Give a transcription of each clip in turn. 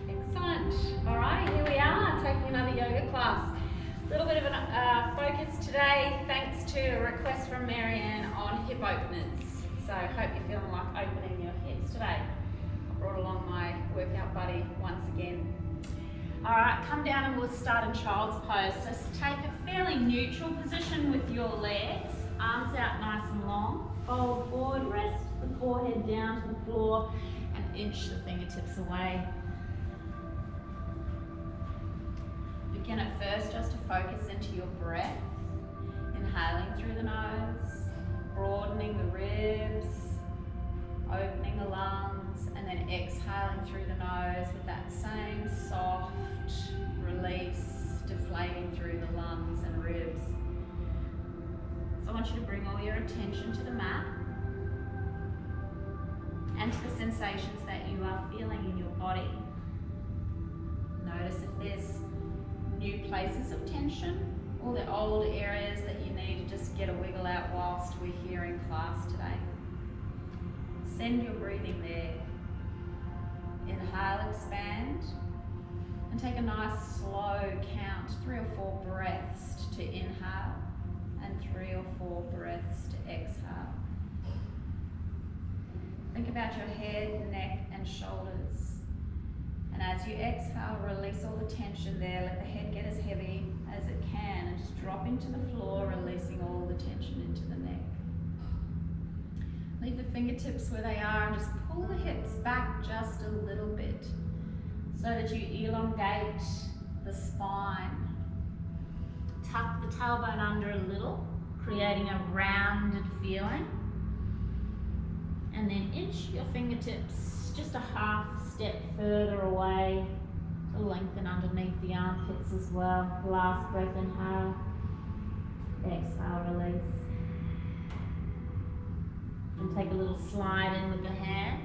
Excellent. All right, here we are taking another yoga class. A little bit of a focus today thanks to a request from Marianne on hip openers. So I hope you're feeling like opening your hips today. I brought along my workout buddy once again. All right, come down and we'll start in child's pose. So take a fairly neutral position with your legs, arms out nice and long. Fold forward, rest the forehead down to the floor and inch the fingertips away. Begin at first just to focus into your breath, inhaling through the nose, broadening the ribs, opening the lungs, and then exhaling through the nose with that same soft release, deflating through the lungs and ribs. So I want you to bring all your attention to the mat and to the sensations that you are feeling in your body. Notice if there's new places of tension or the old areas that you need to just get a wiggle out whilst we're here in class today. Send your breathing there. Inhale, expand, and take a nice slow count, 3 or 4 breaths to inhale and 3 or 4 breaths to exhale. Think about your head, neck, and shoulders. And as you exhale, release all the tension there. Let the head get as heavy as it can and just drop into the floor, releasing all the tension into the neck. Leave the fingertips where they are and just pull the hips back just a little bit so that you elongate the spine. Tuck the tailbone under a little, creating a rounded feeling. And then inch your fingertips just a half step further away to lengthen underneath the armpits as well. Last breath, inhale, exhale, release. And take a little slide in with the hands.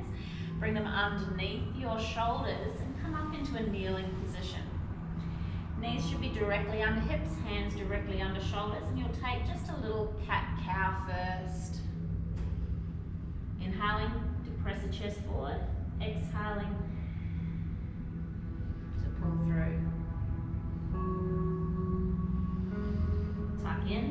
Bring them underneath your shoulders and come up into a kneeling position. Knees should be directly under hips, hands directly under shoulders, and you'll take just a little cat-cow first. Inhaling to press the chest forward, exhaling to pull through. Tuck in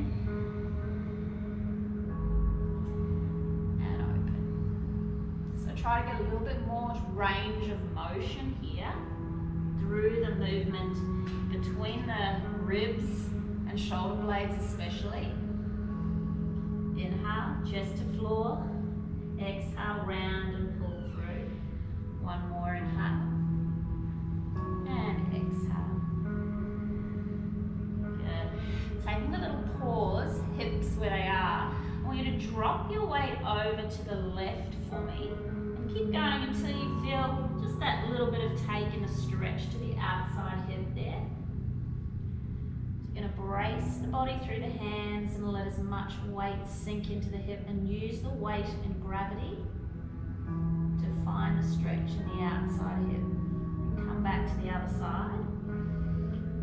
and open. So try to get a little bit more range of motion here through the movement between the ribs and shoulder blades especially. Inhale, chest to floor. Exhale, round and pull through. One more, inhale. And exhale. Good. Taking a little pause, hips where they are. I want you to drop your weight over to the left for me. And keep going until you feel just that little bit of take and a stretch to the outside hip there. You're going to brace the body through the hands and let as much weight sink into the hip and use the weight and gravity to find the stretch in the outside hip. And come back to the other side.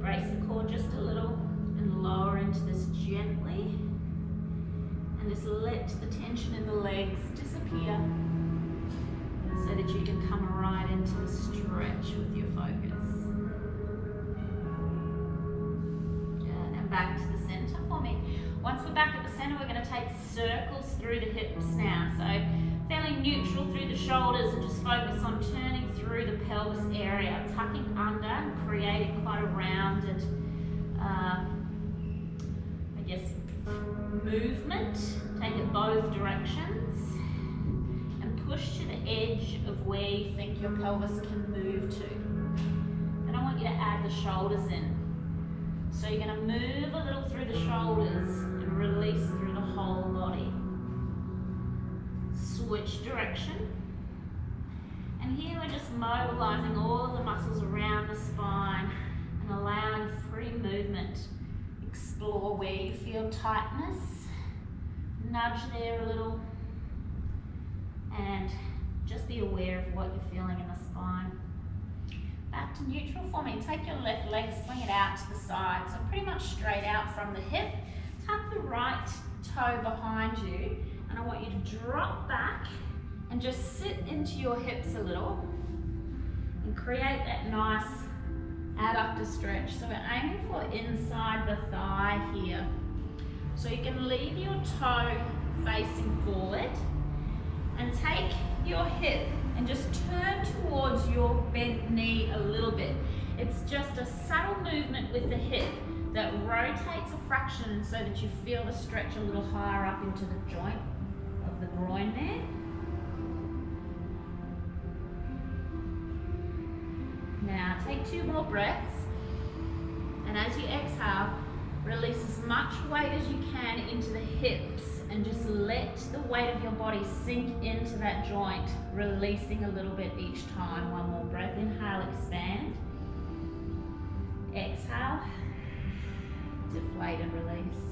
Brace the core just a little and lower into this gently. And just let the tension in the legs disappear so that you can come right into a stretch with your focus. Back to the center for me. Once we're back at the center, we're going to take circles through the hips now. So fairly neutral through the shoulders and just focus on turning through the pelvis area, tucking under and creating quite a rounded, movement. Take it both directions and push to the edge of where you think your pelvis can move to. Then I want you to add the shoulders in. So you're going to move a little through the shoulders and release through the whole body. Switch direction. And here we're just mobilizing all of the muscles around the spine and allowing free movement. Explore where you feel tightness. Nudge there a little. And just be aware of what you're feeling in the spine. Back to neutral for me. Take your left leg, swing it out to the side. So pretty much straight out from the hip. Tuck the right toe behind you. And I want you to drop back and just sit into your hips a little. and create that nice adductor stretch. So we're aiming for inside the thigh here. So you can leave your toe facing forward and take your hip and just turn towards your bent knee a little bit. It's just a subtle movement with the hip that rotates a fraction so that you feel the stretch a little higher up into the joint of the groin there. Now take 2 more breaths, and as you exhale, release as much weight as you can into the hips and just let the weight of your body sink into that joint, releasing a little bit each time. 1 more breath, inhale, expand. Exhale, deflate and release.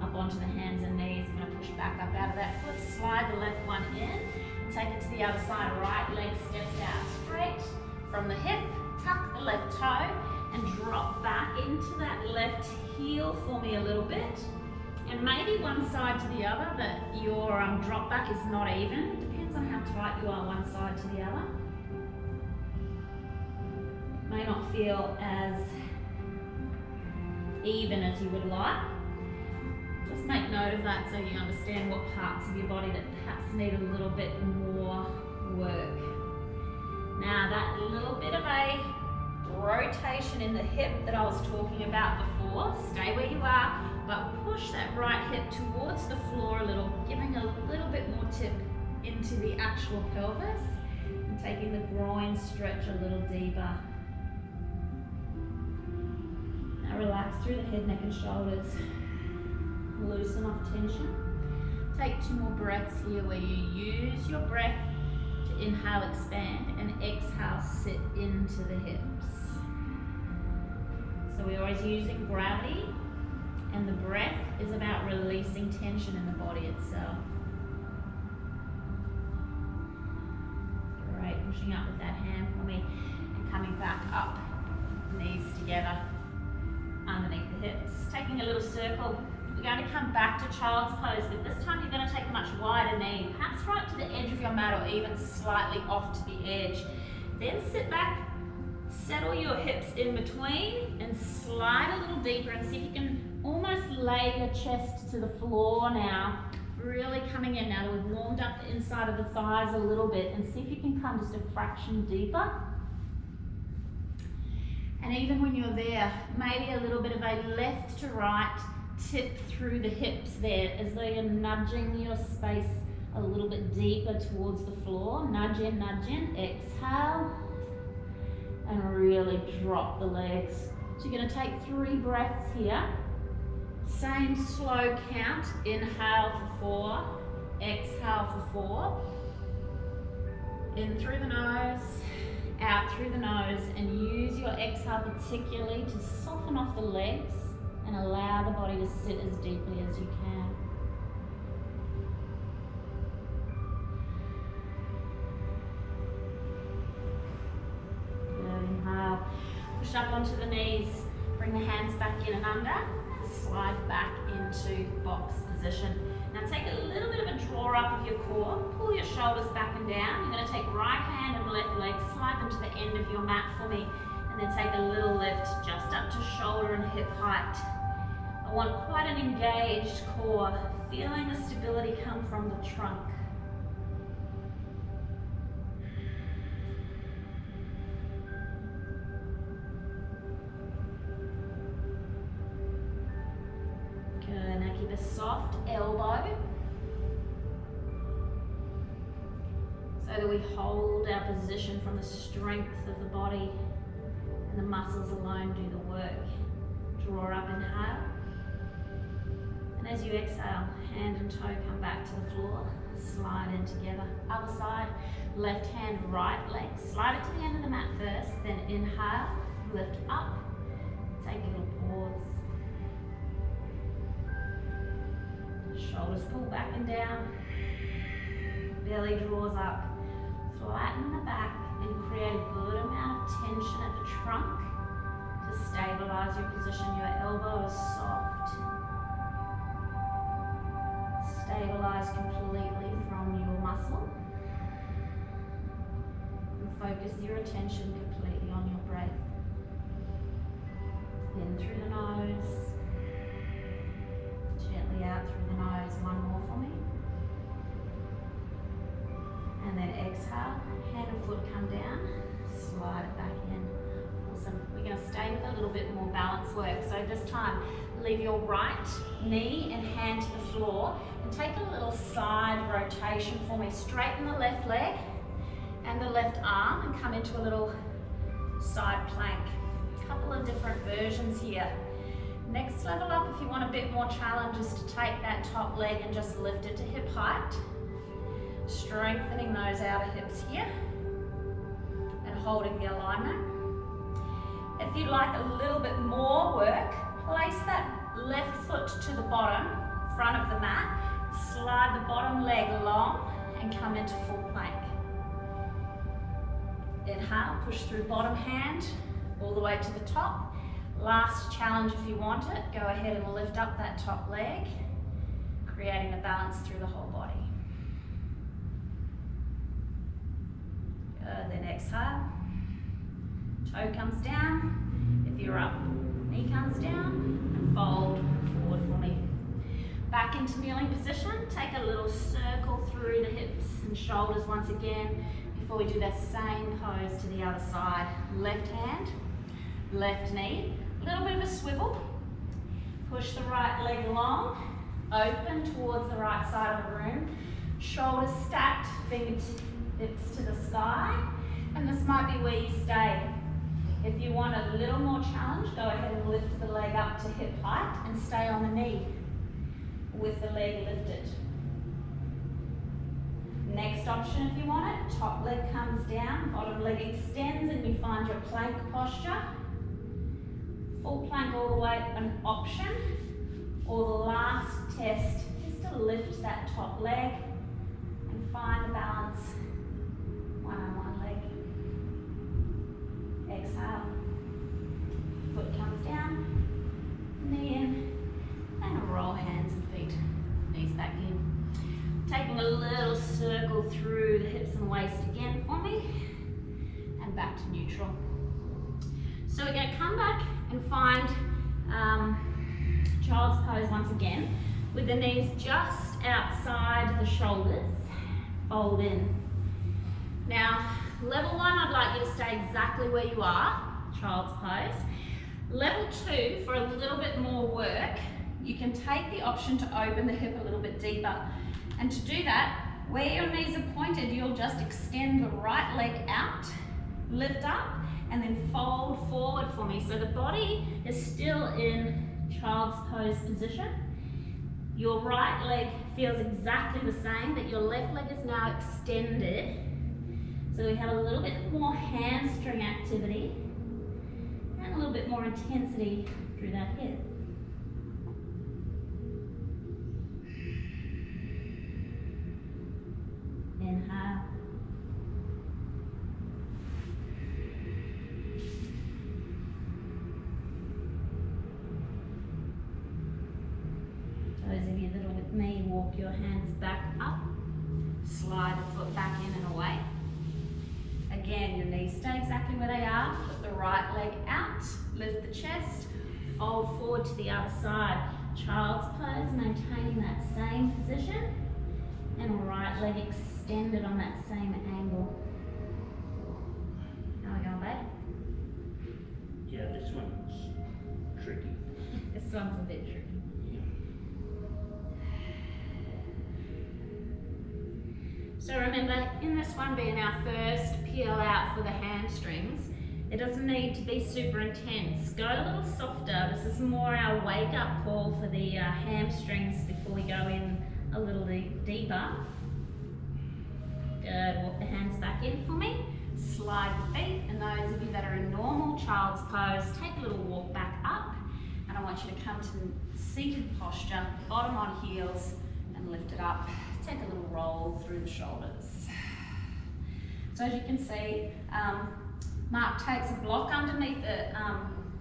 Up onto the hands and knees. I'm going to push back up out of that foot, slide the left one in, and take it to the other side. Right leg steps out straight from the hip, tuck the left toe, and drop back into that left heel for me a little bit. And maybe one side to the other, that your drop back is not even. It depends on how tight you are one side to the other. May not feel as even as you would like. Just make note of that so you understand what parts of your body that perhaps need a little bit more work. Now that little bit of a rotation in the hip that I was talking about before, stay where you are, but push that right hip towards the floor a little, giving a little bit more tip into the actual pelvis and taking the groin stretch a little deeper. Now relax through the head, neck and shoulders. Loosen off tension. Take 2 more breaths here where you use your breath to inhale, expand, and exhale, sit into the hips. So we're always using gravity, and the breath is about releasing tension in the body itself. Great, pushing up with that hand for me and coming back up, knees together underneath the hips. Taking a little circle, we're going to come back to child's pose, but this time you're going to take a much wider knee, perhaps right to the edge of your mat or even slightly off to the edge. Then sit back, settle your hips in between and slide a little deeper and see if you can almost lay your chest to the floor now. Really coming in now that we've warmed up the inside of the thighs a little bit, and see if you can come just a fraction deeper. And even when you're there, maybe a little bit of a left to right tip through the hips there, as though you're nudging your space a little bit deeper towards the floor. Nudge in, exhale, and really drop the legs. So you're going to take 3 breaths here. Same slow count. Inhale for 4, exhale for 4. In through the nose, out through the nose, and use your exhale particularly to soften off the legs and allow the body to sit as deeply as you can. Good, inhale. Push up onto the knees, bring the hands back in and under, and slide back into box position. Now take a little bit of a draw up of your core, pull your shoulders back and down. You're going to take right hand and left leg, slide them to the end of your mat for me, and then take a little lift just up to shoulder and hip height. I want quite an engaged core, feeling the stability come from the trunk. Good, now keep a soft elbow so that we hold our position from the strength of the body, and the muscles alone do the work. Draw up, inhale. And as you exhale, hand and toe come back to the floor, slide in together. Other side, left hand, right leg, slide it to the end of the mat first, then inhale, lift up, take a little pause. Shoulders pull back and down, belly draws up, flatten the back and create a good amount of tension at the trunk to stabilize your position. Your elbow is soft. Stabilize completely from your muscle. And focus your attention completely on your breath. In through the nose, gently out through the nose. One more for me. And then exhale, hand and foot come down, slide it back in. Awesome. We're going to stay with a little bit more balance work. So this time, leave your right knee and hand to the floor and take a little side rotation for me. Straighten the left leg and the left arm and come into a little side plank. A couple of different versions here. Next level up, if you want a bit more challenge, is to take that top leg and just lift it to hip height. Strengthening those outer hips here and holding the alignment. If you'd like a little bit more work, place that left foot to the bottom, front of the mat, slide the bottom leg long and come into full plank. Inhale, push through bottom hand all the way to the top. Last challenge if you want it, go ahead and lift up that top leg, creating a balance through the whole body. Then exhale, toe comes down. If you're up, knee comes down, and fold forward for me. Back into kneeling position, take a little circle through the hips and shoulders once again before we do that same pose to the other side. Left hand, left knee, a little bit of a swivel. Push the right leg long, open towards the right side of the room. Shoulders stacked, fingertips to the sky, and this might be where you stay. If you want a little more challenge, go ahead and lift the leg up to hip height and stay on the knee with the leg lifted. Next option if you want it, top leg comes down, bottom leg extends and you find your plank posture. Full plank all the way, an option, or the last test is to lift that top leg and find a balance. One on one leg. Exhale. Foot comes down, knee in, and roll hands and feet. Knees back in. Taking a little circle through the hips and waist again for me, and back to neutral. So we're going to come back and find child's pose once again, with the knees just outside the shoulders. Fold in. Now, level 1, I'd like you to stay exactly where you are, child's pose. Level 2, for a little bit more work, you can take the option to open the hip a little bit deeper. And to do that, where your knees are pointed, you'll just extend the right leg out, lift up, and then fold forward for me. So the body is still in child's pose position. Your right leg feels exactly the same, but your left leg is now extended. So we have a little bit more hamstring activity and a little bit more intensity through that hip. Inhale. Those of you that are with me, walk your hands back up, slide the foot back in and away. Again, your knees stay exactly where they are, put the right leg out, lift the chest, fold forward to the other side. Child's pose, maintaining that same position, and right leg extended on that same angle. How are we going, babe? Yeah, this one's tricky. This one's a bit tricky. So remember, in this one being our first peel out for the hamstrings, it doesn't need to be super intense. Go a little softer. This is more our wake up call for the hamstrings before we go in a little deeper. Good, walk the hands back in for me. Slide the feet, and those of you that are in normal child's pose, take a little walk back up, and I want you to come to seated posture, bottom on heels, and lift it up. Take a little roll through the shoulders. So as you can see, Mark takes a block underneath the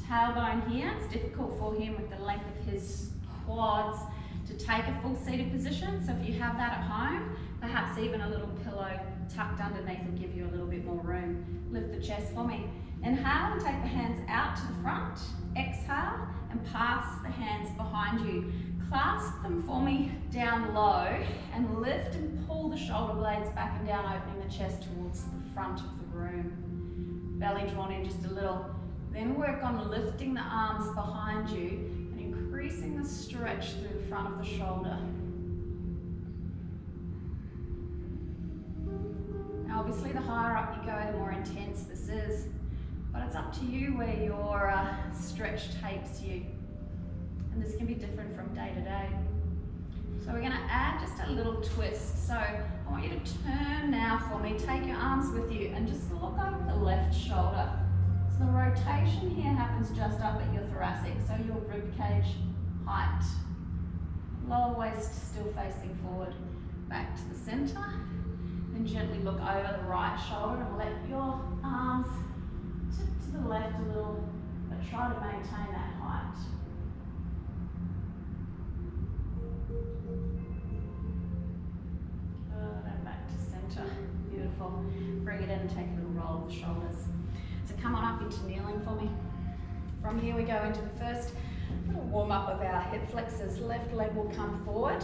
tailbone here. It's difficult for him with the length of his quads to take a full seated position. So if you have that at home, perhaps even a little pillow tucked underneath will give you a little bit more room. Lift the chest for me. Inhale and take the hands out to the front. Exhale and pass the hands behind you. Clasp them for me down low and lift and pull the shoulder blades back and down, opening the chest towards the front of the room. Belly drawn in just a little. Then work on lifting the arms behind you and increasing the stretch through the front of the shoulder. Now obviously the higher up you go, the more intense this is, but it's up to you where your stretch takes you. And this can be different from day to day. So we're going to add just a little twist. So I want you to turn now for me, take your arms with you and just look over the left shoulder. So the rotation here happens just up at your thoracic, so your rib cage height. Lower waist still facing forward. Back to the center. Then gently look over the right shoulder and let your arms tip to the left a little, but try to maintain that height. Then back to center. Beautiful. Bring it in and take a little roll of the shoulders. So come on up into kneeling for me. From here we go into the first little warm up of our hip flexors. Left leg will come forward,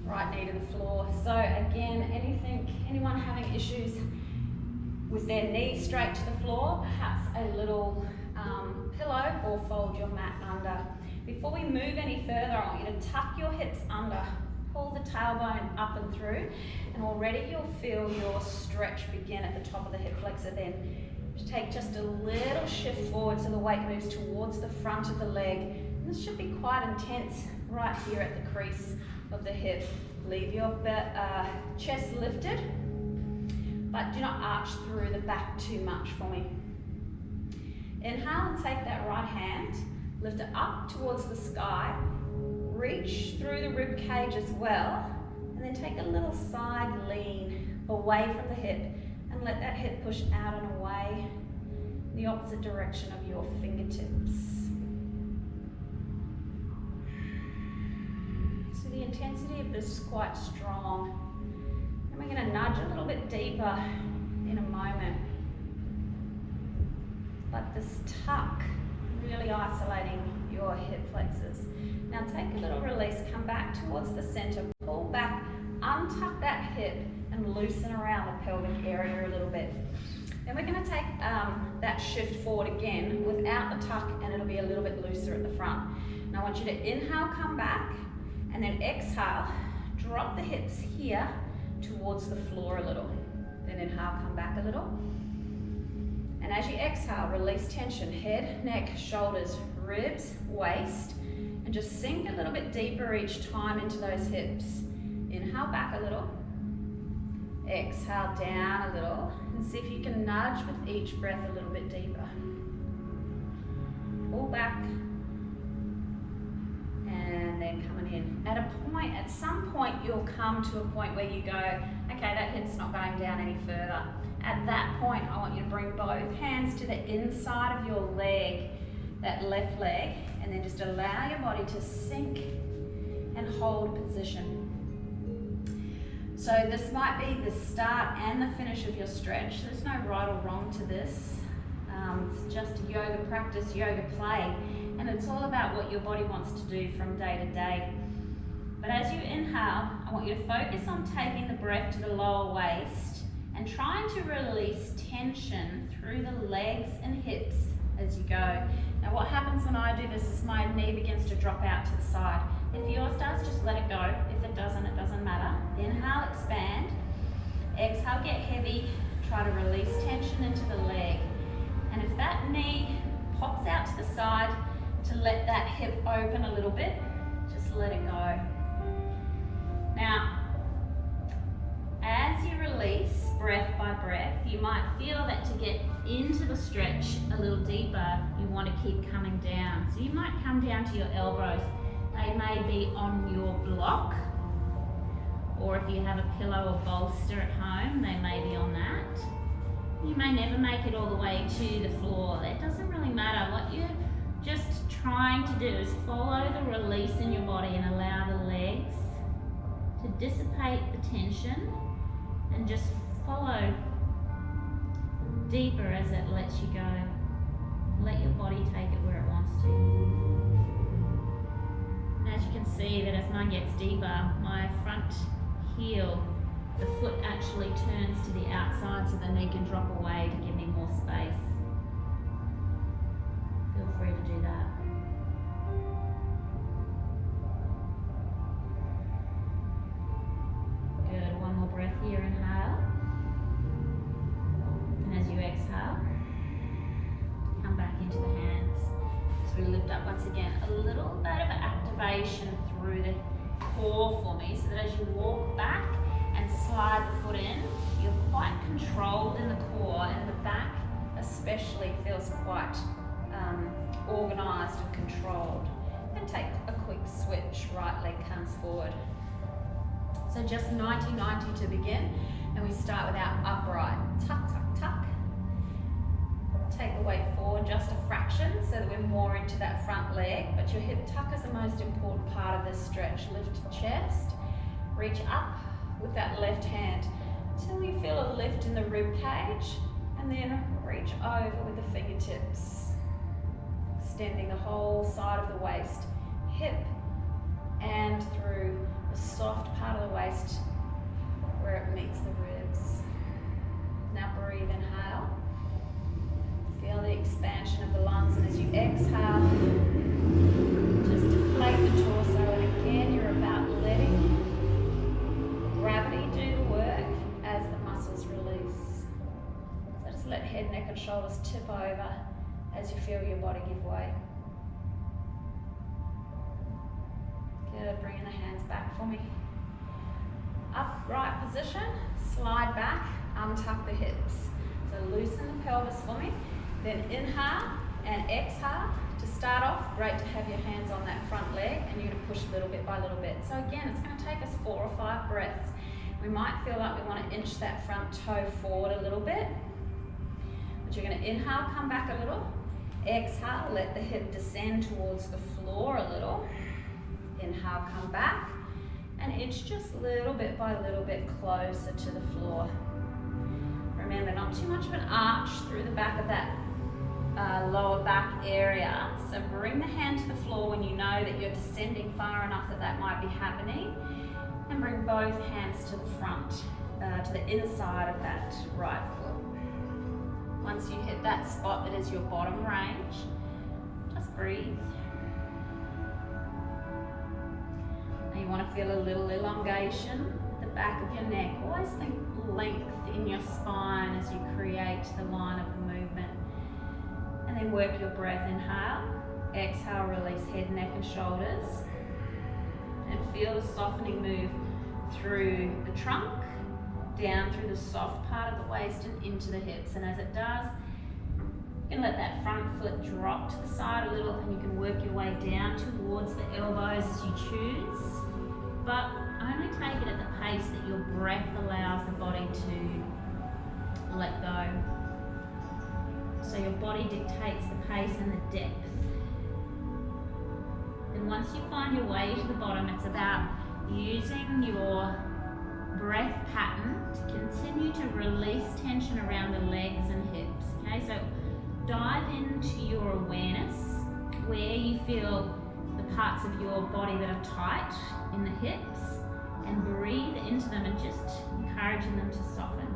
right knee to the floor. So again, anyone having issues with their knee straight to the floor, perhaps a little pillow or fold your mat under. Before we move any further, I want you to tuck your hips under, pull the tailbone up and through, and already you'll feel your stretch begin at the top of the hip flexor. Then take just a little shift forward so the weight moves towards the front of the leg. And this should be quite intense right here at the crease of the hip. Leave your chest lifted, but do not arch through the back too much for me. Inhale and take that right hand, lift it up towards the sky, reach through the rib cage as well, and then take a little side lean away from the hip and let that hip push out and away in the opposite direction of your fingertips. So the intensity of this is quite strong. And we're going to nudge a little bit deeper in a moment. But this tuck, really isolating your hip flexors. Now take a little release, come back towards the center, pull back, untuck that hip and loosen around the pelvic area a little bit. Then we're going to take that shift forward again without the tuck, and it'll be a little bit looser at the front. Now I want you to inhale, come back, and then exhale, drop the hips here towards the floor a little. Then inhale, come back a little. And as you exhale, release tension, head, neck, shoulders, ribs, waist, and just sink a little bit deeper each time into those hips. Inhale back a little. Exhale down a little, and see if you can nudge with each breath a little bit deeper. Pull back, and then coming in. At some point you'll come to a point where you go, okay, that hip's not going down any further. At that point, I want you to bring both hands to the inside of your leg, that left leg, and then just allow your body to sink and hold position. So this might be the start and the finish of your stretch. There's no right or wrong to this. It's just yoga practice, yoga play, and it's all about what your body wants to do from day to day. But as you inhale, I want you to focus on taking the breath to the lower waist and trying to release tension through the legs and hips as you go. Now what happens when I do this is my knee begins to drop out to the side. If yours does, just let it go. If it doesn't matter. Inhale, expand. Exhale, get heavy. Try to release tension into the leg. And if that knee pops out to the side, to let that hip open a little bit, just let it go. Now, as you release breath by breath, you might feel that to get into the stretch a little deeper, you want to keep coming down. So you might come down to your elbows. They may be on your block, or if you have a pillow or bolster at home, they may be on that. You may never make it all the way to the floor. It doesn't really matter. What you're just trying to do is follow the release in your body and allow the legs to dissipate the tension and just follow deeper as it lets you go. Let your body take it where it wants to. And as you can see that as mine gets deeper, my front heel, the foot actually turns to the outside so the knee can drop away to give me more space. Feel free to do that. Good, one more breath here, inhale. And as you exhale, come back into the hands. So we lift up once again, a little bit of activation through the core for me, so that as you walk back and slide the foot in, you're quite controlled in the core, and the back especially feels quite organised and controlled. And take a quick switch, right leg comes forward. So just 90-90 to begin, and we start with our upright. Tuck, tuck, tuck. Take the weight forward just a fraction so that we're more into that front leg, but your hip tuck is the most important part of this stretch. Lift chest, reach up with that left hand till you feel a lift in the rib cage, and then reach over with the fingertips, extending the whole side of the waist, hip and through the soft part of the waist where it meets the ribs. Now breathe, inhale. Feel the expansion of the lungs, and as you exhale, just deflate the torso, and again you're about letting gravity do the work as the muscles release. So just let head, neck and shoulders tip over as you feel your body give way. Good, bringing the hands back for me. Upright position, slide back, untuck the hips. So loosen the pelvis for me. Then inhale and exhale. To start off, great to have your hands on that front leg, and you're going to push little bit by little bit. So again, it's going to take us 4 or 5 breaths. We might feel like we want to inch that front toe forward a little bit. But you're going to inhale, come back a little. Exhale, let the hip descend towards the floor a little. Inhale, come back. And inch just little bit by little bit closer to the floor. Remember, not too much of an arch through the back of that lower back area. So bring the hand to the floor when you know that you're descending far enough that that might be happening. And bring both hands to the front, to the inside of that right foot. Once you hit that spot that is your bottom range, just breathe. Now you want to feel a little elongation at the back of your neck. Always think length in your spine as you create the line of the movement. And then work your breath. Inhale, exhale, release head, neck and shoulders. And feel the softening move through the trunk, down through the soft part of the waist and into the hips. And as it does, you can let that front foot drop to the side a little, and you can work your way down towards the elbows as you choose. But only take it at the pace that your breath allows the body to let go. So your body dictates the pace and the depth. And once you find your way to the bottom, it's about using your breath pattern to continue to release tension around the legs and hips. Okay, so dive into your awareness where you feel the parts of your body that are tight in the hips, and breathe into them and just encouraging them to soften.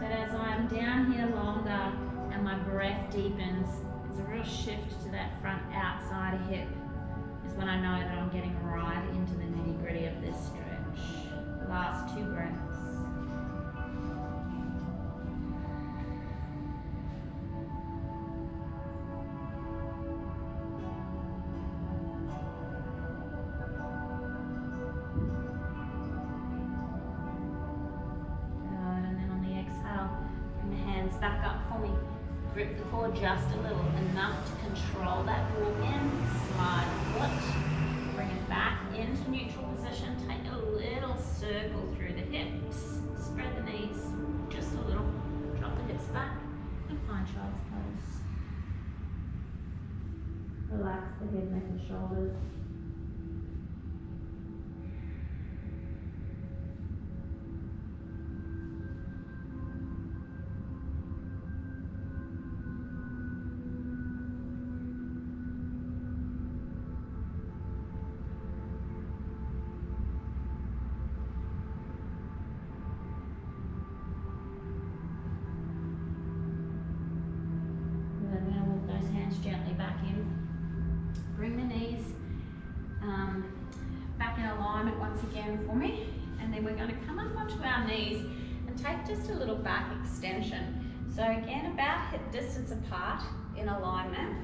That as I'm down here longer and my breath deepens, it's a real shift to that front outside hip is when I know that I'm getting right into the nitty-gritty of this stretch. Last 2 breaths. Back up for me. Grip the core just a little, enough to control that walk in. Slide the foot, bring it back into neutral position. Take a little circle through the hips. Spread the knees just a little. Drop the hips back and find child's pose. Relax the head, neck and shoulders. Gently back in. Bring the knees back in alignment once again for me, and then we're going to come up onto our knees and take just a little back extension. So again, about hip distance apart in alignment.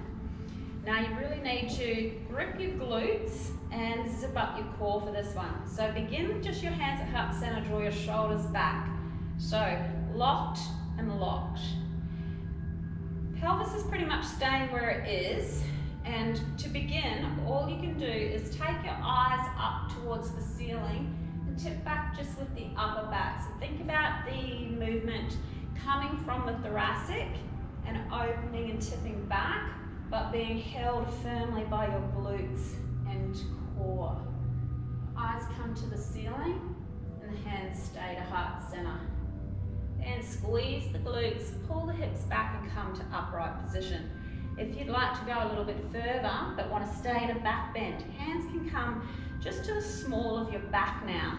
Now you really need to grip your glutes and zip up your core for this one. So begin with just your hands at heart center, draw your shoulders back. So locked and locked. Pelvis is pretty much staying where it is, and to begin, all you can do is take your eyes up towards the ceiling and tip back just with the upper back. So think about the movement coming from the thoracic and opening and tipping back, but being held firmly by your glutes and core. Eyes come to the ceiling and the hands stay to heart center. And squeeze the glutes, pull the hips back and come to upright position. If you'd like to go a little bit further but want to stay in a back bend, hands can come just to the small of your back now.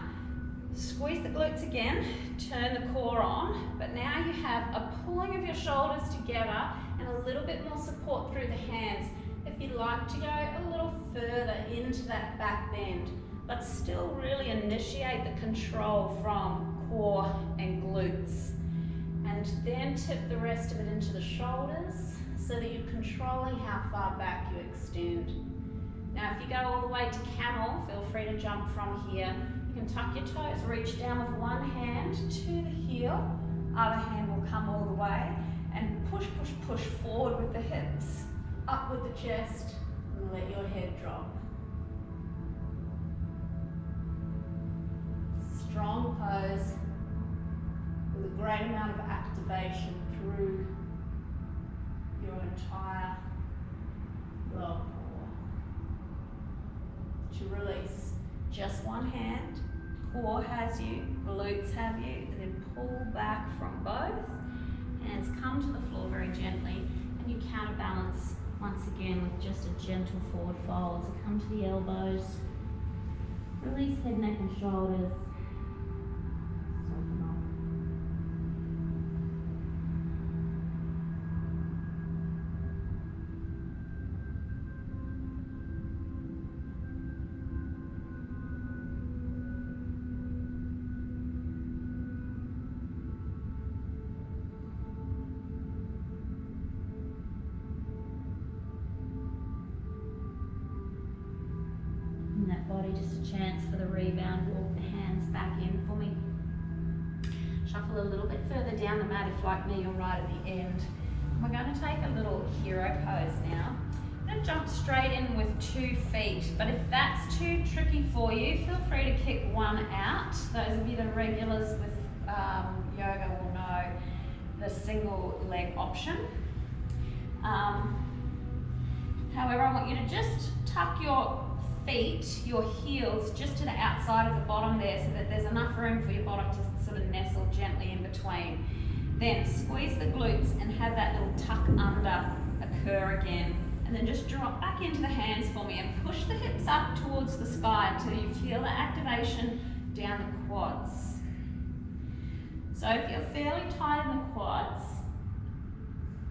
Squeeze the glutes again, turn the core on, but now you have a pulling of your shoulders together and a little bit more support through the hands. If you'd like to go a little further into that back bend, but still really initiate the control from core and glutes, and then tip the rest of it into the shoulders so that you're controlling how far back you extend. Now if you go all the way to camel, feel free to jump from here. You can tuck your toes, reach down with one hand to the heel, other hand will come all the way, and push, push, push forward with the hips, up with the chest, and let your head drop. Strong pose with a great amount of activation through your entire lower core. To release just one hand, core has you, glutes have you, and then pull back from both. Hands come to the floor very gently, and you counterbalance once again with just a gentle forward fold. So come to the elbows, release head, neck and shoulders. That body, just a chance for the rebound. Walk the hands back in for me. Shuffle a little bit further down the mat if like me you're right at the end. We're going to take a little hero pose now. I'm going to jump straight in with 2 feet, but if that's too tricky for you, feel free to kick one out. Those of you that are regulars with yoga will know the single leg option. However, I want you to just tuck your feet, your heels, just to the outside of the bottom there so that there's enough room for your bottom to sort of nestle gently in between. Then squeeze the glutes and have that little tuck under occur again. And then just drop back into the hands for me and push the hips up towards the sky until you feel the activation down the quads. So if you're fairly tight in the quads,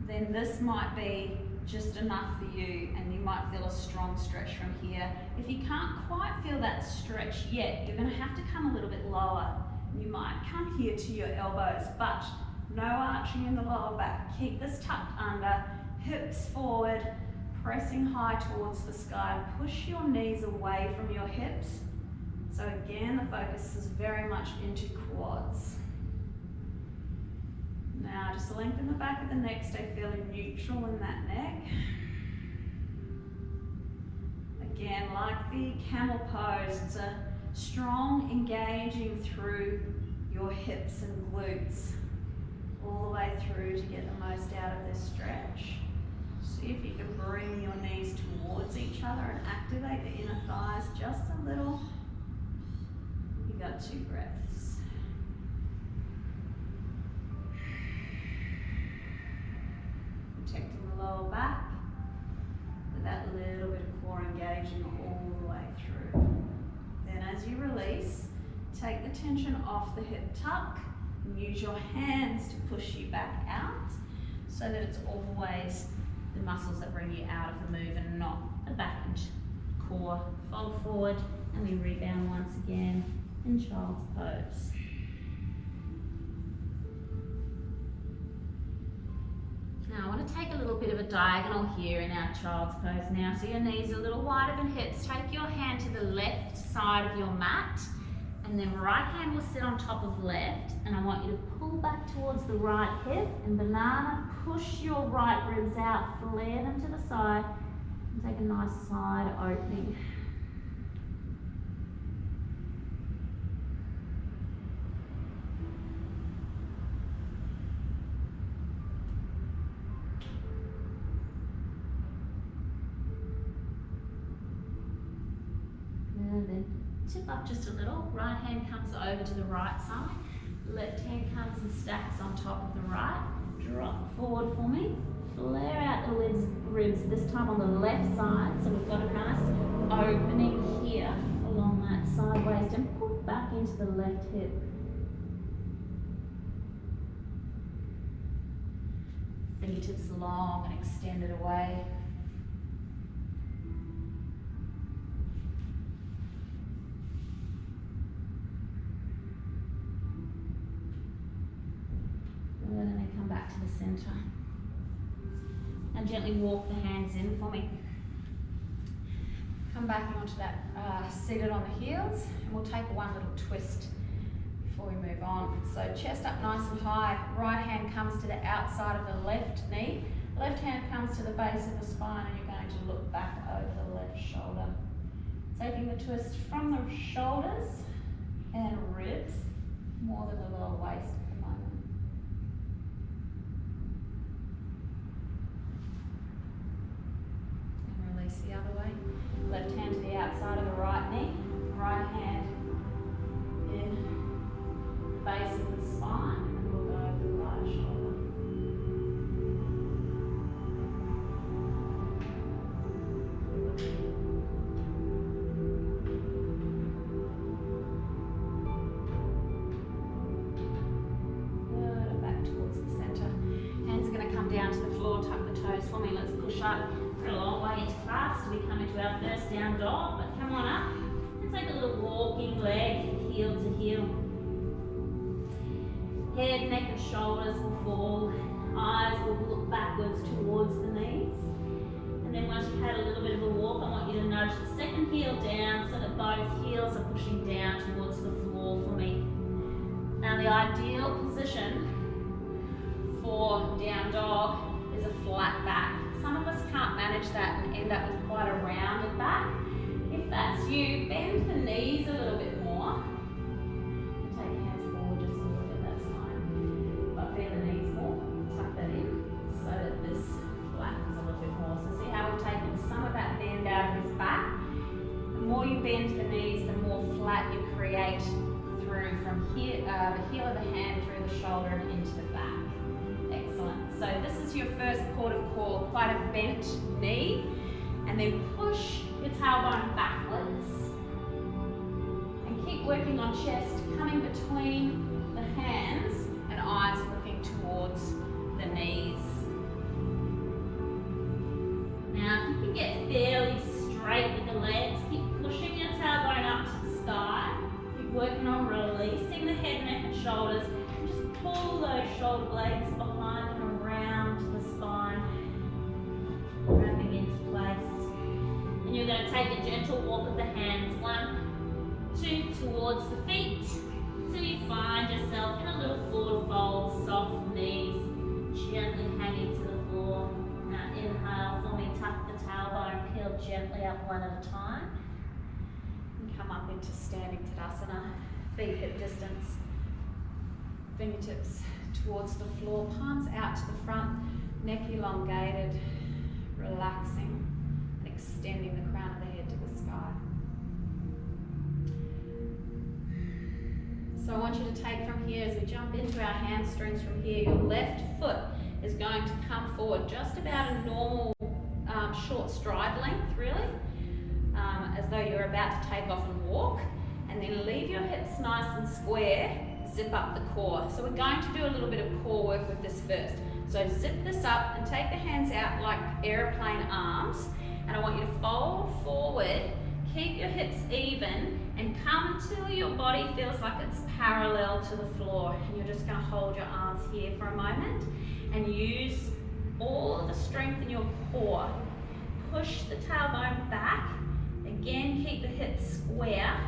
then this might be just enough for you, and you might feel a strong stretch from here. If you can't quite feel that stretch yet, you're going to have to come a little bit lower. You might come here to your elbows, but no arching in the lower back. Keep this tucked under, hips forward, pressing high towards the sky, and push your knees away from your hips. So again, the focus is very much into quads. Now just lengthen the back of the neck, stay fairly neutral in that neck. Again, like the camel pose, it's a strong engaging through your hips and glutes, all the way through to get the most out of this stretch. See if you can bring your knees towards each other and activate the inner thighs just a little. You got 2 breaths. Protecting the lower back with that little bit of core engaging all the way through. Then as you release, take the tension off the hip tuck and use your hands to push you back out so that it's always the muscles that bring you out of the move and not the back and core. Fold forward and we rebound once again in child's pose. Now I want to take a little bit of a diagonal here in our child's pose now. So your knees are a little wider than hips. Take your hand to the left side of your mat and then right hand will sit on top of left, and I want you to pull back towards the right hip and banana, push your right ribs out, flare them to the side and take a nice side opening. And then tip up just a little. Right hand comes over to the right side. Left hand comes and stacks on top of the right. Drop forward for me. Flare out the ribs, this time on the left side. So we've got a nice opening here along that side waist and pull back into the left hip. Fingertips long and extended away. And then come back to the center. And gently walk the hands in for me. Come back onto that seated on the heels, and we'll take one little twist before we move on. So chest up nice and high. Right hand comes to the outside of the left knee. Left hand comes to the base of the spine, and you're going to look back over the left shoulder. Taking the twist from the shoulders and ribs, more than the lower waist. The other way. Left hand to the outside of the right knee. Right hand in the base of the spine, and we'll go over the right shoulder. Good, and back towards the center. Hands are going to come down to the floor. Tuck the toes for me. Let's push up. A long way into class till we come into our first down dog, but come on up and take a little walking leg, heel to heel. Head, neck and shoulders will fall, eyes will look backwards towards the knees. And then once you've had a little bit of a walk, I want you to nudge the second heel down so that both heels are pushing down towards the floor for me. Now the ideal position for down dog is a flat back. Some of us can't manage that and end up with quite a rounded back. If that's you, bend the knees a little bit more. And take your hands forward just a little bit, that's fine. But bend the knees more, tuck that in so that this flattens a little bit more. So see how we've taken some of that bend out of his back. The more you bend the knees, the more flat you create through from here, the heel of the hand through the shoulder and into the back. Excellent. So this is your first port of call, quite a bent knee, and then push your tailbone backwards. And keep working on chest, coming between the hands and eyes looking towards the knees. Now if you can get fairly straight with the legs, keep pushing your tailbone up to the sky. Keep working on releasing the head, neck and shoulders. Just pull those shoulder blades behind and around the spine, wrapping into place. And you're going to take a gentle walk of the hands, 1, 2, towards the feet, till you find yourself in a little forward fold, soft knees, gently hanging to the floor. Now inhale for me, tuck the tailbone, peel gently up one at a time. into standing Tadasana, feet hip distance, fingertips towards the floor, palms out to the front, neck elongated, relaxing, and extending the crown of the head to the sky. So I want you to take from here, as we jump into our hamstrings from here, your left foot is going to come forward just about a normal short stride length, really, as though you're about to take off and walk, and then leave your hips nice and square, zip up the core. So we're going to do a little bit of core work with this first. So zip this up and take the hands out like airplane arms, and I want you to fold forward, keep your hips even, and come until your body feels like it's parallel to the floor. And you're just going to hold your arms here for a moment and use all of the strength in your core. Push the tailbone back. Again, keep the hips square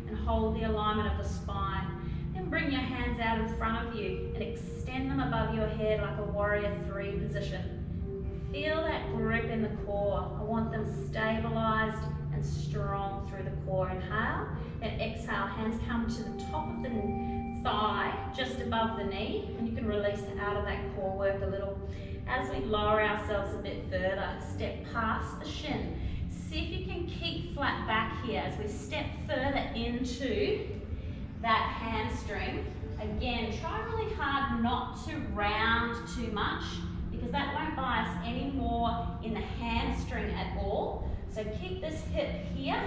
and hold the alignment of the spine. Then bring your hands out in front of you and extend them above your head like a warrior 3 position. Feel that grip in the core. I want them stabilized and strong through the core. Inhale, and exhale. Hands come to the top of the thigh, just above the knee, and you can release out of that core work a little. As we lower ourselves a bit further, step past the shin. See if you can keep flat back here as we step further into that hamstring. Again, try really hard not to round too much, because that won't buy us any more in the hamstring at all. So keep this hip here,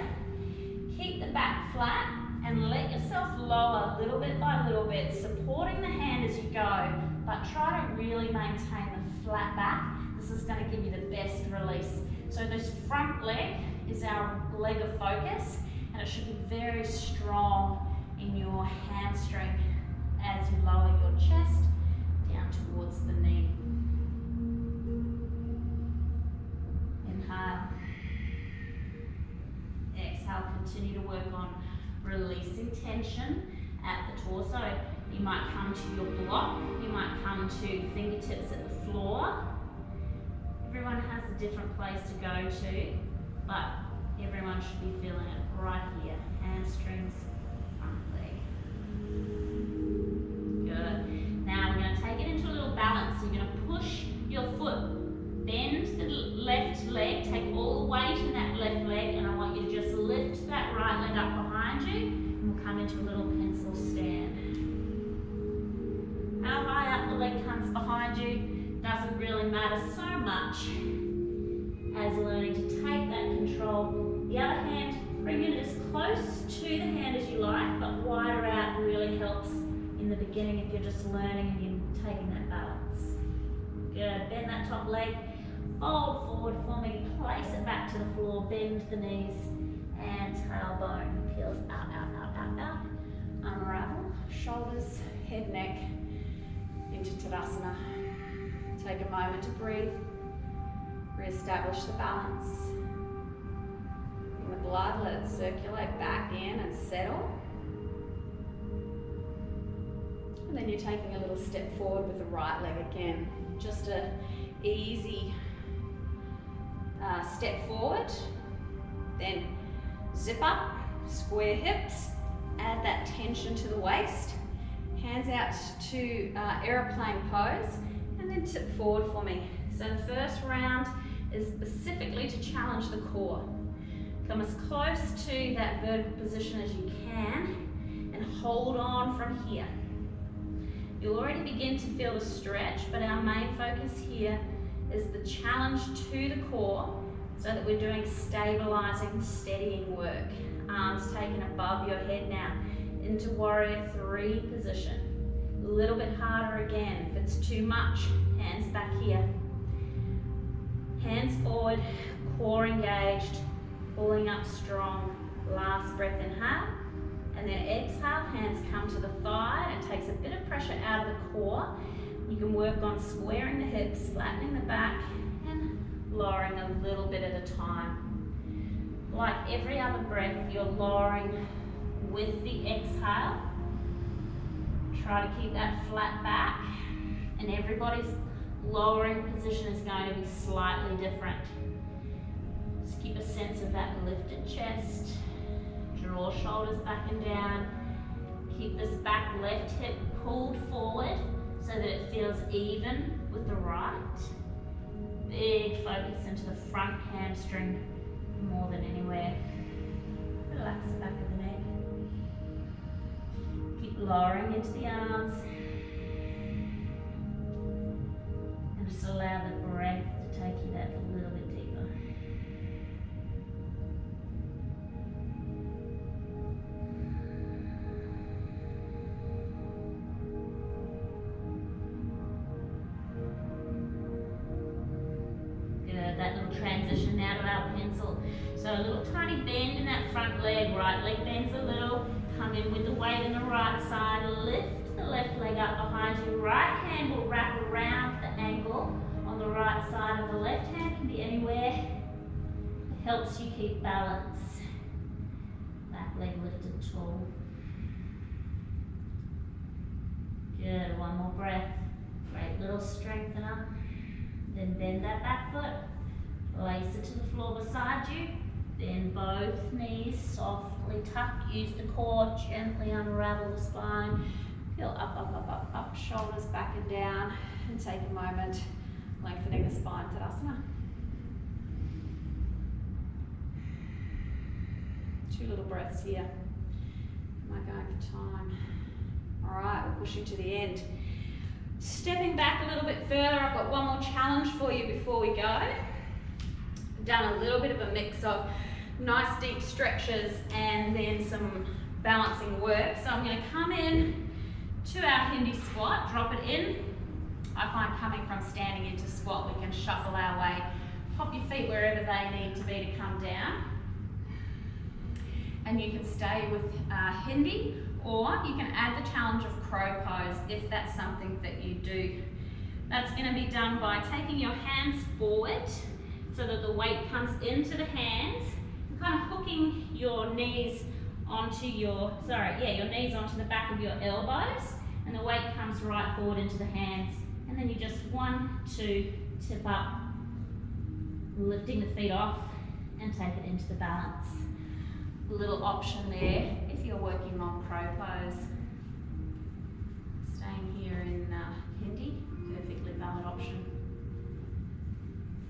keep the back flat, and let yourself lower little bit by little bit, supporting the hand as you go, but try to really maintain the flat back. This is going to give you the best release. So this front leg is our leg of focus, and it should be very strong in your hamstring as you lower your chest down towards the knee. Inhale. Exhale, continue to work on releasing tension at the torso. You might come to your block, you might come to fingertips at the floor. Everyone has a different place to go to, but everyone should be feeling it right here. Hamstrings, front leg. Good. Now we're going to take it into a little balance. So you're going to push your foot, bend the left leg, take all the weight in that left leg, and I want you to just lift that right leg up behind you, and we'll come into a little pencil stand. How high up the leg comes behind you doesn't really matter so much as learning to take that control. The other hand, bring it as close to the hand as you like, but wider out really helps in the beginning if you're just learning and you're taking that balance. Good, bend that top leg, fold forward for me, place it back to the floor, bend the knees, and tailbone peels out, out, out, out, out. Unravel, shoulders, head, neck, into Tadasana. Take a moment to breathe, re-establish the balance. In the blood, let it circulate back in and settle. And then you're taking a little step forward with the right leg again. Just an easy step forward. Then zip up, square hips, add that tension to the waist. Hands out to aeroplane pose, and then tip forward for me. So the first round is specifically to challenge the core. Come as close to that vertical position as you can, and hold on from here. You'll already begin to feel the stretch, but our main focus here is the challenge to the core, so that we're doing stabilizing, steadying work. Arms taken above your head now, into warrior 3 position. A little bit harder again. If it's too much, hands back here. Hands forward, core engaged, pulling up strong. Last breath, inhale. And then exhale, hands come to the thigh. It takes a bit of pressure out of the core. You can work on squaring the hips, flattening the back, and lowering a little bit at a time. Like every other breath, you're lowering with the exhale. Try to keep that flat back, and everybody's lowering position is going to be slightly different. Just keep a sense of that lifted chest, draw shoulders back and down. Keep this back left hip pulled forward so that it feels even with the right. Big focus into the front hamstring more than anywhere. Relax the back of the neck. Keep lowering into the arms. And just allow the breath to take you that a little bit deeper. Good, that little transition now to our pencil. So a little tiny bend in that front leg, right leg bends a little, come in with the weight in the right side, lift the left leg up behind you, right hand will wrap around the ankle on the right side of the left hand, can be anywhere. It helps you keep balance. Back leg lifted tall. Good, one more breath. Great little strengthener. Then bend that back foot, place it to the floor beside you. Bend both knees, softly tuck, use the core, gently unravel the spine. Feel up, up, up, up, up, shoulders back and down, and take a moment, lengthening the spine, Tadasana. 2 little breaths here. Am I going for time? All right, we're pushing to the end. Stepping back a little bit further, I've got one more challenge for you before we go. I've done a little bit of a mix of nice deep stretches and then some balancing work. So I'm going to come in to our Hindi squat, drop it in. I find coming from standing into squat, we can shuffle our way. Pop your feet wherever they need to be to come down. And you can stay with Hindi, or you can add the challenge of crow pose if that's something that you do. That's going to be done by taking your hands forward so that the weight comes into the hands, and kind of hooking your knees onto your knees onto the back of your elbows, and the weight comes right forward into the hands. And then you just 1, 2, tip up, lifting the feet off and take it into the balance. A little option there if you're working on crow pose. Staying here in Hindi, perfectly valid option.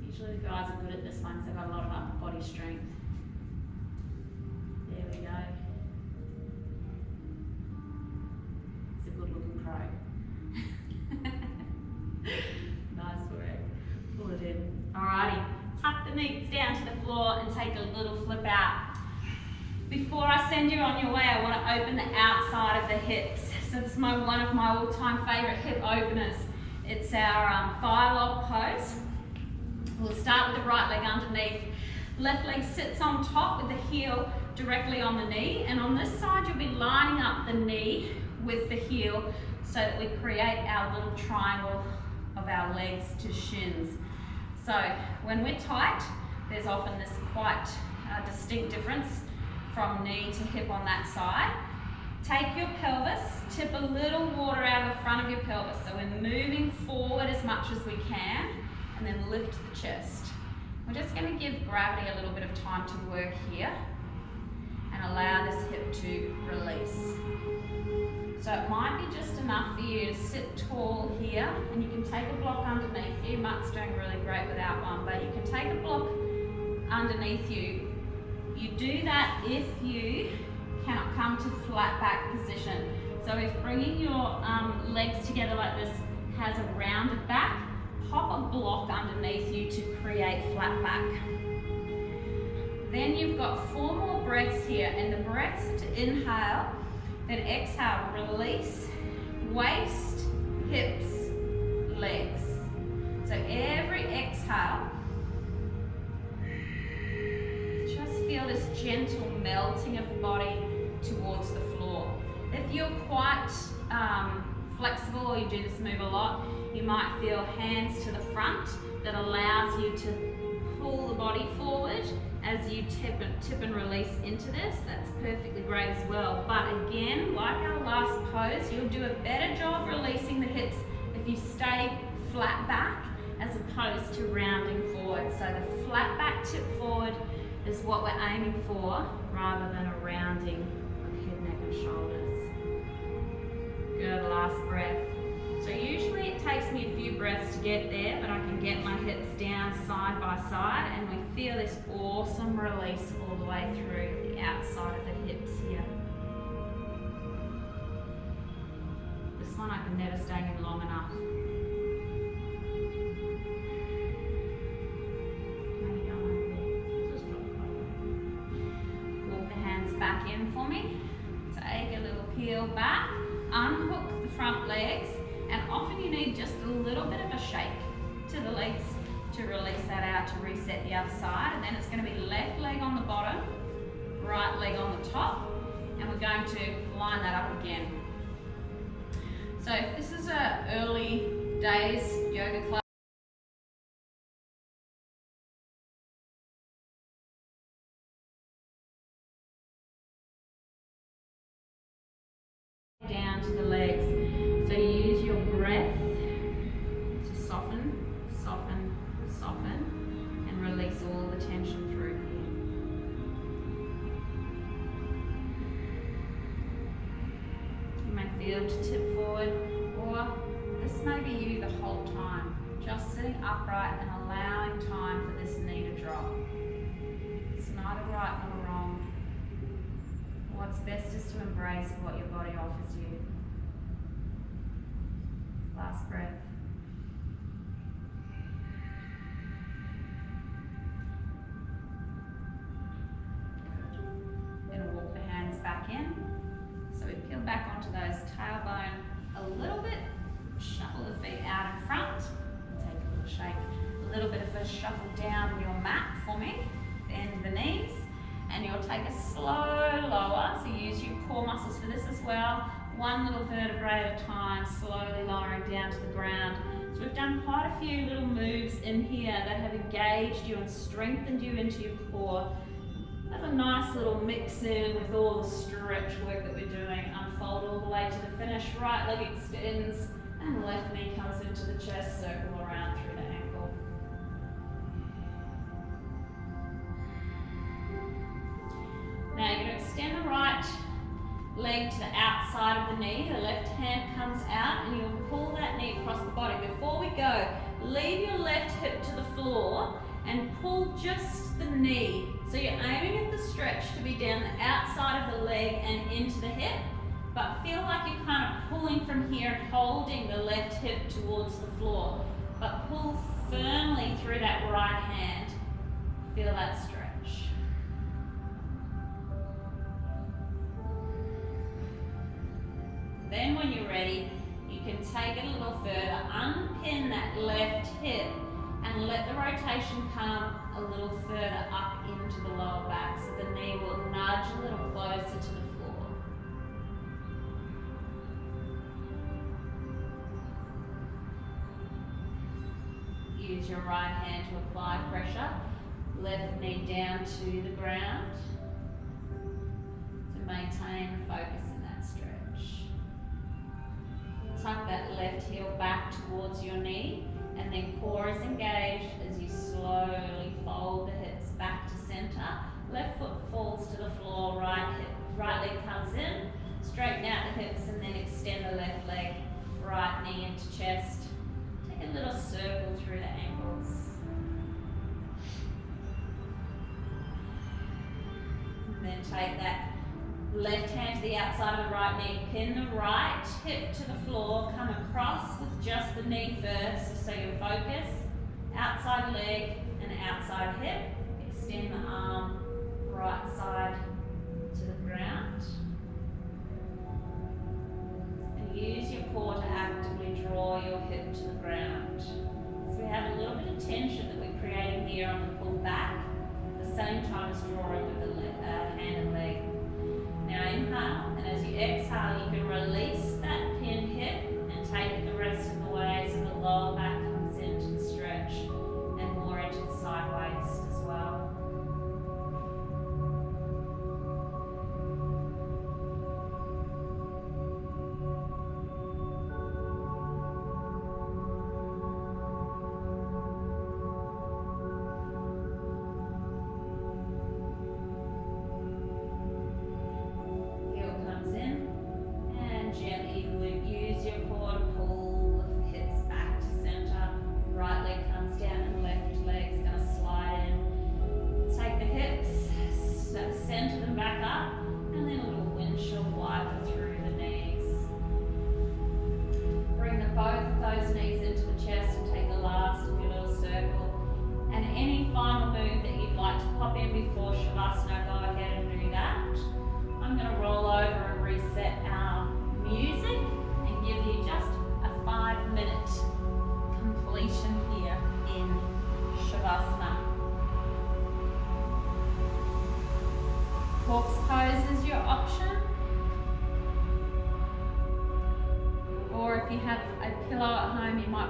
Usually the guys are good at this one because they've got a lot of upper body strength. There we go. It's a good looking crow. Nice work. Pull it in. Alrighty, tuck the knees down to the floor and take a little flip out. Before I send you on your way, I want to open the outside of the hips. So it's one of my all-time favourite hip openers. It's our fire log pose. We'll start with the right leg underneath. Left leg sits on top with the heel directly on the knee. And on this side, you'll be lining up the knee with the heel so that we create our little triangle of our legs to shins. So when we're tight, there's often this quite distinct difference from knee to hip on that side. Take your pelvis, tip a little water out of the front of your pelvis. So we're moving forward as much as we can, and then lift the chest. We're just going to give gravity a little bit of time to work here and allow this hip to release. So it might be just enough for you to sit tall here, and you can take a block underneath you. Mark's doing really great without one, but you can take a block underneath you. You do that if you cannot come to flat back position. So if bringing your legs together like this has a rounded back, pop a block underneath you to create flat back. Then you've got 4 more breaths here, and the breaths to inhale, then exhale, release, waist, hips, legs. So every exhale, feel this gentle melting of the body towards the floor. If you're quite flexible or you do this move a lot, you might feel hands to the front that allows you to pull the body forward as you tip and release into this. That's perfectly great as well. But again, like our last pose, you'll do a better job releasing the hips if you stay flat back as opposed to rounding forward. So the flat back tip forward is what we're aiming for rather than a rounding of head, neck and shoulders. Good, last breath. So usually it takes me a few breaths to get there, but I can get my hips down side by side and we feel this awesome release all the way through the outside of the hips here. This one I can never stay in long enough. Walk the hands back in for me. Take a little peel back, unhook the front legs, and often you need just a little bit of a shake to the legs to release that out, to reset the other side. And then it's going to be left leg on the bottom, right leg on the top, and we're going to line that up again. So if this is a early days yoga class, down to the legs. So you use your breath to soften, soften, soften, and release all the tension through here. You may feel to tip forward, or this may be you the whole time, just sitting upright and allowing time for this knee to drop. It's neither right nor wrong. What's best is to embrace what your body offers you. Last breath. Good. Then walk the hands back in. So we peel back onto those tailbone a little bit. Shuffle the feet out in front. Take a little shake. A little bit of a shuffle down your mat for me. Bend the knees. And you'll take a slow lower, so use your core muscles for this as well. One little vertebrae at a time, slowly lowering down to the ground. So we've done quite a few little moves in here that have engaged you and strengthened you into your core. Have a nice little mix in with all the stretch work that we're doing. Unfold all the way to the finish. Right leg extends and left knee comes into the chest, circle around through the ankle. Now you're going to extend the right leg to the outside of the knee. The left hand comes out and you'll pull that knee across the body. Before we go, leave your left hip to the floor and pull just the knee. So you're aiming at the stretch to be down the outside of the leg and into the hip, but feel like you're kind of pulling from here, holding the left hip towards the floor. But pull firmly through that right hand. Feel that stretch. Then when you're ready, you can take it a little further, unpin that left hip and let the rotation come a little further up into the lower back, so the knee will nudge a little closer to the floor. Use your right hand to apply pressure, left knee down to the ground to maintain the focus in that stretch. Tuck that left heel back towards your knee, and then core is engaged as you slowly fold the hips back to center. Left foot falls to the floor, right leg comes in, straighten out the hips and then extend the left leg, right knee into chest. Take a little circle through the ankles. And then take that left hand to the outside of the right knee, pin the right hip to the floor, come across with just the knee first, so your focus, outside leg and outside hip, extend the arm, right side to the ground. And use your core to actively draw your hip to the ground. So we have a little bit of tension that we're creating here on the pull back, at the same time as drawing with the hand and leg. Now inhale, and as you exhale, you can release that pinned hip and take it the rest of the way so the lower back comes into the stretch and more into the side waist as well.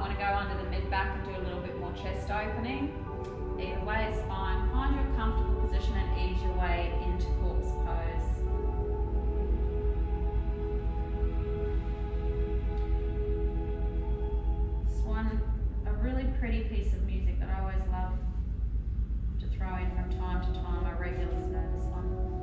want to go under the mid back and do a little bit more chest opening. Either way is fine. Find your comfortable position and ease your way into corpse pose. This one, a really pretty piece of music that I always love to throw in from time to time. I regularly listen to this one.